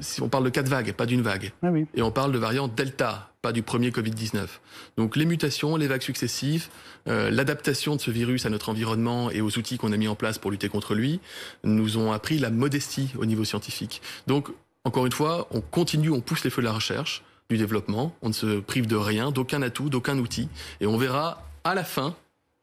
si on parle de 4 vagues, pas d'une vague, et on parle de variant Delta, pas du premier Covid-19. Donc les mutations, les vagues successives, l'adaptation de ce virus à notre environnement et aux outils qu'on a mis en place pour lutter contre lui, nous ont appris la modestie au niveau scientifique. Donc, encore une fois, on continue, on pousse les feux de la recherche, du développement, on ne se prive de rien, d'aucun atout, d'aucun outil, et on verra à la fin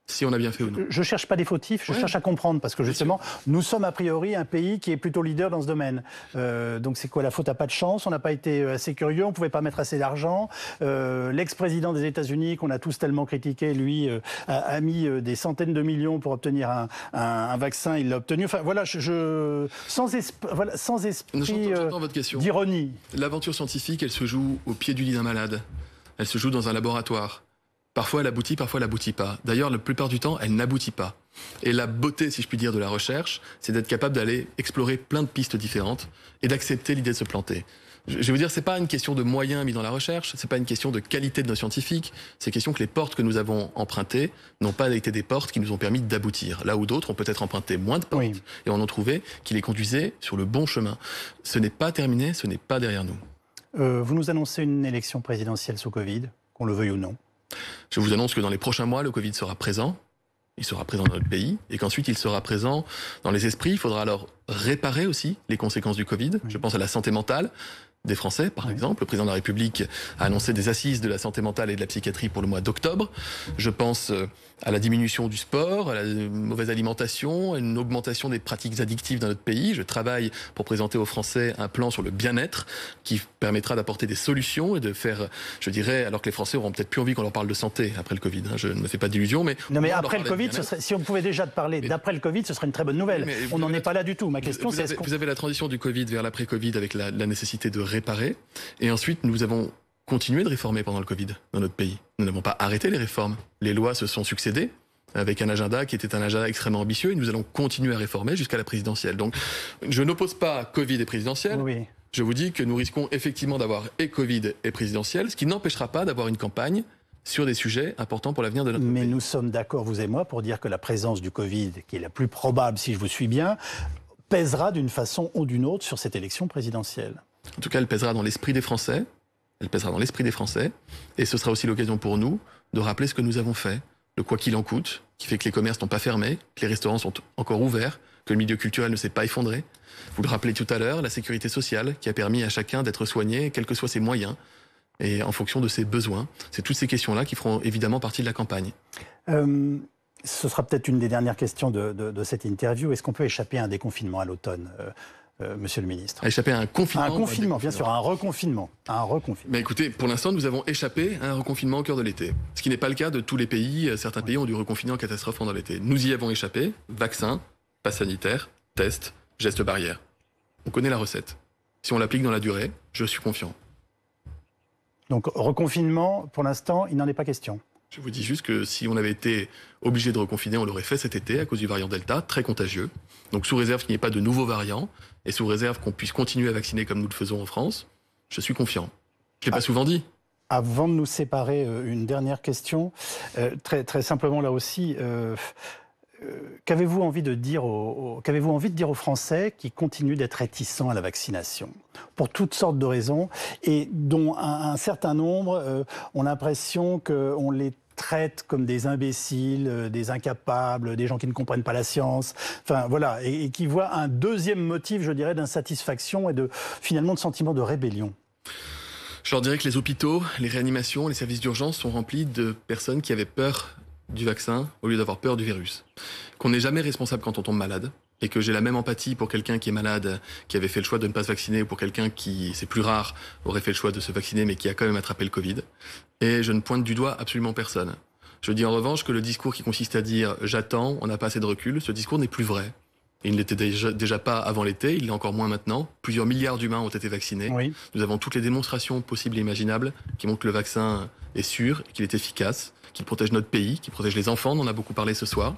si on a bien fait ou non. Je ne cherche pas des fautifs, je cherche à comprendre, parce que justement, nous sommes a priori un pays qui est plutôt leader dans ce domaine. Donc c'est quoi la faute? À pas de chance, on n'a pas été assez curieux, on ne pouvait pas mettre assez d'argent. L'ex-président des États-Unis, qu'on a tous tellement critiqué, lui, a mis des centaines de millions pour obtenir un vaccin, il l'a obtenu. Enfin voilà, sans esprit d'ironie. L'aventure scientifique, elle se joue au pied du lit d'un malade. Elle se joue dans un laboratoire. Parfois elle aboutit, parfois elle n'aboutit pas. D'ailleurs, la plupart du temps, elle n'aboutit pas. Et la beauté, si je puis dire, de la recherche, c'est d'être capable d'aller explorer plein de pistes différentes et d'accepter l'idée de se planter. Je vais vous dire, c'est pas une question de moyens mis dans la recherche, c'est pas une question de qualité de nos scientifiques, c'est une question que les portes que nous avons empruntées n'ont pas été des portes qui nous ont permis d'aboutir. Là où d'autres ont peut-être emprunté moins de portes et on a trouvé qui les conduisaient sur le bon chemin. Ce n'est pas terminé, ce n'est pas derrière nous. Vous nous annoncez une élection présidentielle sous Covid, qu'on le veuille ou non? Je vous annonce que dans les prochains mois, le Covid sera présent. Il sera présent dans notre pays et qu'ensuite il sera présent dans les esprits. Il faudra alors réparer aussi les conséquences du Covid. Je pense à la santé mentale. des Français, par exemple. Le président de la République a annoncé des assises de la santé mentale et de la psychiatrie pour le mois d'octobre. Je pense à la diminution du sport, à la mauvaise alimentation, à une augmentation des pratiques addictives dans notre pays. Je travaille pour présenter aux Français un plan sur le bien-être qui permettra d'apporter des solutions et de faire, je dirais, alors que les Français auront peut-être plus envie qu'on leur parle de santé après le Covid. Je ne me fais pas d'illusions, mais... Non, mais après le Covid, si on pouvait déjà te parler d'après le Covid, ce serait une très bonne nouvelle. On n'en est pas là du tout. Ma question, c'est... Vous avez la transition du Covid vers l'après-Covid avec la nécessité de réparer. Et ensuite, nous avons continué de réformer pendant le Covid dans notre pays. Nous n'avons pas arrêté les réformes. Les lois se sont succédées avec un agenda qui était un agenda extrêmement ambitieux et nous allons continuer à réformer jusqu'à la présidentielle. Donc, je n'oppose pas Covid et présidentielle. Oui. Je vous dis que nous risquons effectivement d'avoir et Covid et présidentielle, ce qui n'empêchera pas d'avoir une campagne sur des sujets importants pour l'avenir de notre pays. Mais nous sommes d'accord, vous et moi, pour dire que la présence du Covid, qui est la plus probable, si je vous suis bien, pèsera d'une façon ou d'une autre sur cette élection présidentielle. En tout cas, elle pèsera dans l'esprit des Français. Elle pèsera dans l'esprit des Français. Et ce sera aussi l'occasion pour nous de rappeler ce que nous avons fait. Le quoi qu'il en coûte, qui fait que les commerces n'ont pas fermé, que les restaurants sont encore ouverts, que le milieu culturel ne s'est pas effondré. Vous le rappelez tout à l'heure, la sécurité sociale qui a permis à chacun d'être soigné, quels que soient ses moyens, et en fonction de ses besoins. C'est toutes ces questions-là qui feront évidemment partie de la campagne. Ce sera peut-être une des dernières questions de cette interview. Est-ce qu'on peut échapper à un déconfinement à l'automne Monsieur le ministre. À échapper à un confinement. À un confinement, bien sûr, à un reconfinement. Mais écoutez, pour l'instant, nous avons échappé à un reconfinement au cœur de l'été. Ce qui n'est pas le cas de tous les pays. Certains pays ont dû reconfiner en catastrophe pendant l'été. Nous y avons échappé. Vaccin, pass sanitaire, test, gestes barrières. On connaît la recette. Si on l'applique dans la durée, je suis confiant. Donc, reconfinement, pour l'instant, il n'en est pas question. Je vous dis juste que si on avait été obligé de reconfiner, on l'aurait fait cet été à cause du variant Delta, très contagieux. Donc sous réserve qu'il n'y ait pas de nouveaux variants et sous réserve qu'on puisse continuer à vacciner comme nous le faisons en France, je suis confiant. Je ne l'ai pas souvent dit. Avant de nous séparer, une dernière question. Très simplement là aussi, qu'avez-vous envie de dire aux Français qui continuent d'être réticents à la vaccination pour toutes sortes de raisons et dont un certain nombre ont l'impression qu'on les traite comme des imbéciles, des incapables, des gens qui ne comprennent pas la science, enfin voilà, et qui voient un deuxième motif, je dirais, d'insatisfaction et finalement de sentiment de rébellion? Je leur dirais que les hôpitaux, les réanimations, les services d'urgence sont remplis de personnes qui avaient peur du vaccin au lieu d'avoir peur du virus. Qu'on n'est jamais responsable quand on tombe malade. Et que j'ai la même empathie pour quelqu'un qui est malade, qui avait fait le choix de ne pas se vacciner, ou pour quelqu'un qui, c'est plus rare, aurait fait le choix de se vacciner, mais qui a quand même attrapé le Covid. Et je ne pointe du doigt absolument personne. Je dis en revanche que le discours qui consiste à dire « j'attends, on n'a pas assez de recul », ce discours n'est plus vrai. Et il ne l'était déjà pas avant l'été, il l'est encore moins maintenant. Plusieurs milliards d'humains ont été vaccinés. Oui. Nous avons toutes les démonstrations possibles et imaginables qui montrent que le vaccin est sûr, qu'il est efficace, qu'il protège notre pays, qu'il protège les enfants, on en a beaucoup parlé ce soir,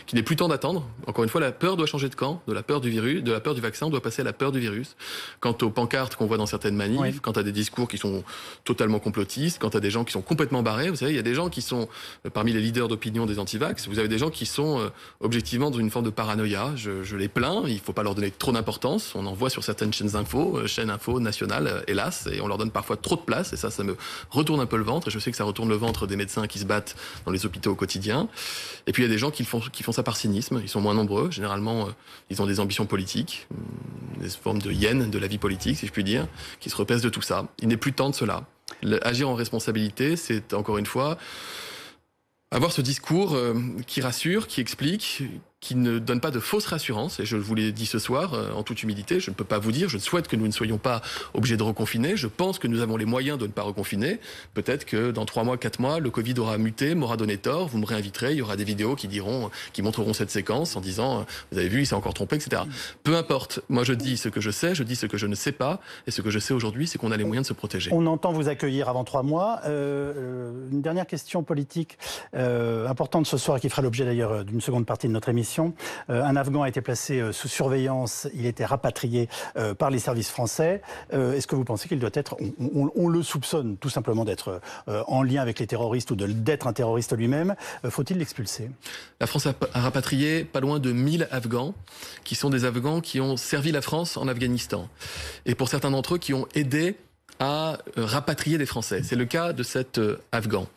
qu'il n'est plus temps d'attendre. Encore une fois, la peur doit changer de camp, de la peur du virus, de la peur du vaccin, on doit passer à la peur du virus. Quant aux pancartes qu'on voit dans certaines manifs, oui. Quant à des discours qui sont totalement complotistes, quant à des gens qui sont complètement barrés, vous savez, il y a des gens qui sont parmi les leaders d'opinion des antivax, vous avez des gens qui sont objectivement dans une forme de paranoïa, je les plains, il ne faut pas leur donner trop d'importance, on en voit sur certaines chaînes info nationales, hélas, et on leur donne parfois trop de place, et ça me retourne un peu le ventre, et je sais que ça retourne le ventre des médecins qui se battent dans les hôpitaux au quotidien. Et puis il y a des gens qui font ça par cynisme, ils sont moins nombreux, généralement ils ont des ambitions politiques, des formes de hyènes de la vie politique, si je puis dire, qui se repaissent de tout ça. Il n'est plus temps de cela. Agir en responsabilité, c'est encore une fois avoir ce discours qui rassure, qui explique, qui ne donne pas de fausses rassurances. Et je vous l'ai dit ce soir, en toute humilité, je ne peux pas vous dire, je souhaite que nous ne soyons pas obligés de reconfiner. Je pense que nous avons les moyens de ne pas reconfiner. Peut-être que dans 3 mois, 4 mois, le Covid aura muté, m'aura donné tort, vous me réinviterez, il y aura des vidéos qui montreront cette séquence en disant, vous avez vu, il s'est encore trompé, etc. Peu importe. Moi, je dis ce que je sais, je dis ce que je ne sais pas. Et ce que je sais aujourd'hui, c'est qu'on a les moyens de se protéger. On entend vous accueillir avant 3 mois. Une dernière question politique importante ce soir, qui fera l'objet d'ailleurs d'une seconde partie de notre émission. Un Afghan a été placé sous surveillance, il était rapatrié par les services français. Est-ce que vous pensez qu'il doit être, on le soupçonne tout simplement d'être en lien avec les terroristes ou d'être un terroriste lui-même, faut-il l'expulser? La France a rapatrié pas loin de 1000 Afghans, qui sont des Afghans qui ont servi la France en Afghanistan. Et pour certains d'entre eux, qui ont aidé à rapatrier des Français. C'est le cas de cet Afghan.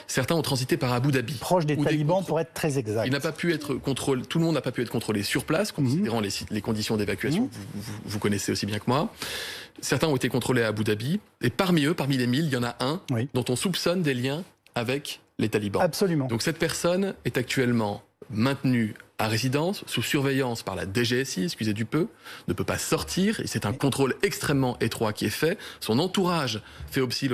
Certains ont transité par Abu Dhabi. Proche des talibans pour être très exact. Il n'a pas pu être contrôlé, tout le monde n'a pas pu être contrôlé sur place, considérant les conditions d'évacuation. Vous connaissez aussi bien que moi. Certains ont été contrôlés à Abu Dhabi. Et parmi eux, parmi les 1000, il y en a un dont on soupçonne des liens avec les talibans. Absolument. Donc cette personne est actuellement maintenue à résidence, sous surveillance par la DGSI, excusez du peu, ne peut pas sortir, et c'est un contrôle extrêmement étroit qui est fait. Son entourage fait aussi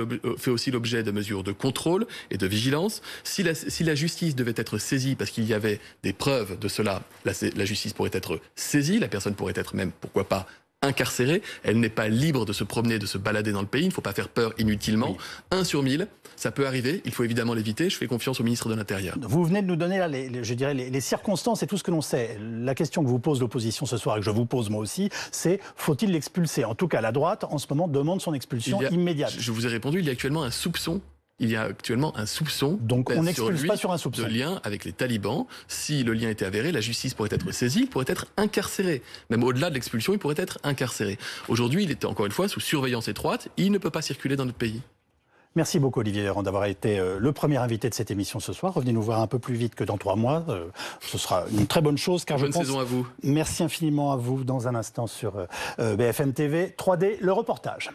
l'objet de mesures de contrôle et de vigilance. Si la justice devait être saisie parce qu'il y avait des preuves de cela, la justice pourrait être saisie, la personne pourrait être même, pourquoi pas, incarcérée. Elle n'est pas libre de se promener, de se balader dans le pays. Il ne faut pas faire peur inutilement. 1 sur 1000, ça peut arriver. Il faut évidemment l'éviter. Je fais confiance au ministre de l'Intérieur. Vous venez de nous donner là, les circonstances et tout ce que l'on sait. La question que vous pose l'opposition ce soir et que je vous pose moi aussi, c'est faut-il l'expulser? En tout cas, la droite, en ce moment, demande son expulsion immédiate. Je vous ai répondu, il y a actuellement un soupçon. Il y a actuellement un soupçon. Donc on n'expulse pas sur un soupçon. De lien avec les talibans. Si le lien était avéré, la justice pourrait être saisie, il pourrait être incarcéré. Même au-delà de l'expulsion, il pourrait être incarcéré. Aujourd'hui, il est encore une fois sous surveillance étroite. Il ne peut pas circuler dans notre pays. Merci beaucoup Olivier Véran d'avoir été le premier invité de cette émission ce soir. Revenez nous voir un peu plus vite que dans 3 mois. Ce sera une très bonne chose. Car bonne saison à vous. Merci infiniment à vous. Dans un instant sur BFM TV. 3D, le reportage.